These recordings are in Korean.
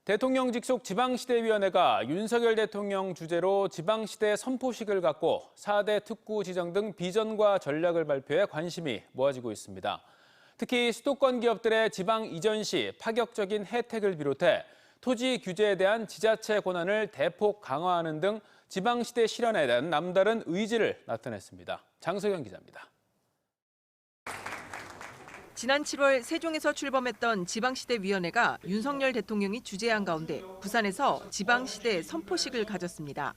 대통령 직속 지방시대위원회가 윤석열 대통령 주재로 지방시대 선포식을 갖고 4대 특구 지정 등 비전과 전략을 발표해 관심이 모아지고 있습니다. 특히 수도권 기업들의 지방 이전 시 파격적인 혜택을 비롯해 토지 규제에 대한 지자체 권한을 대폭 강화하는 등 지방시대 실현에 대한 남다른 의지를 나타냈습니다. 장석영 기자입니다. 지난 7월 세종에서 출범했던 지방시대위원회가 윤석열 대통령이 주재한 가운데 부산에서 지방시대 선포식을 가졌습니다.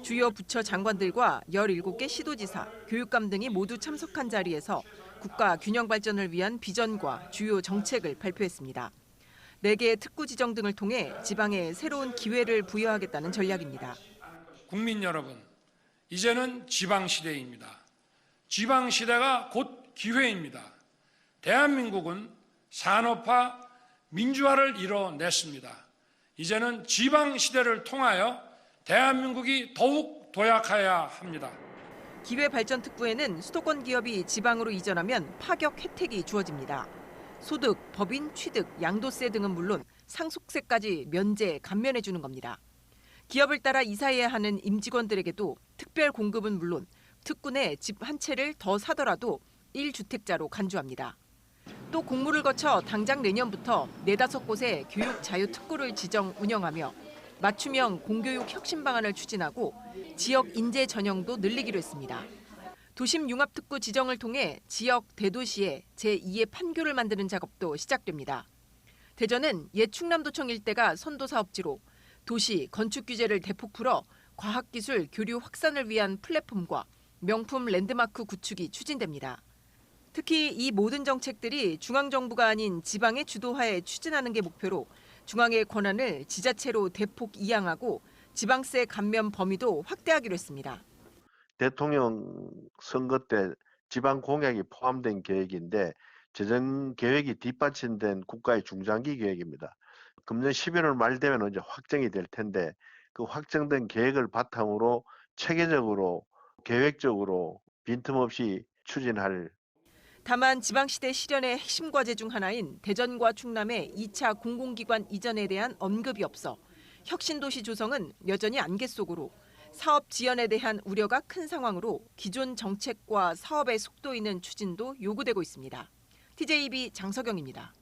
주요 부처 장관들과 17개 시도지사, 교육감 등이 모두 참석한 자리에서 국가 균형 발전을 위한 비전과 주요 정책을 발표했습니다. 4개의 특구 지정 등을 통해 지방에 새로운 기회를 부여하겠다는 전략입니다. 국민 여러분, 이제는 지방시대입니다. 지방시대가 곧 기회입니다. 대한민국은 산업화, 민주화를 이뤄냈습니다. 이제는 지방시대를 통하여 대한민국이 더욱 도약해야 합니다. 기회발전특구에는 수도권 기업이 지방으로 이전하면 파격 혜택이 주어집니다. 소득, 법인, 취득, 양도세 등은 물론 상속세까지 면제, 감면해 주는 겁니다. 기업을 따라 이사해야 하는 임직원들에게도 특별 공급은 물론 특구 내 집 한 채를 더 사더라도 1주택자로 간주합니다. 또 공모를 거쳐 당장 내년부터 4-5곳에 교육 자유 특구를 지정 운영하며 맞춤형 공교육 혁신 방안을 추진하고 지역 인재 전형도 늘리기로 했습니다. 도심 융합 특구 지정을 통해 지역 대도시에 제2의 판교를 만드는 작업도 시작됩니다. 대전은 옛 충남도청 일대가 선도 사업지로 도시 건축 규제를 대폭 풀어 과학기술 교류 확산을 위한 플랫폼과 명품 랜드마크 구축이 추진됩니다. 특히 이 모든 정책들이 중앙정부가 아닌 지방의 주도하에 추진하는 게 목표로 중앙의 권한을 지자체로 대폭 이양하고 지방세 감면 범위도 확대하기로 했습니다. 대통령 선거 때 지방 공약이 포함된 계획인데 재정 계획이 뒷받침된 국가의 중장기 계획입니다. 금년 11월 말 되면 이제 확정이 될 텐데 그 확정된 계획을 바탕으로 체계적으로 계획적으로 빈틈없이 추진할. 다만 지방시대 실현의 핵심 과제 중 하나인 대전과 충남의 2차 공공기관 이전에 대한 언급이 없어 혁신도시 조성은 여전히 안개 속으로 사업 지연에 대한 우려가 큰 상황으로 기존 정책과 사업의 속도 있는 추진도 요구되고 있습니다. TJB 장석영입니다.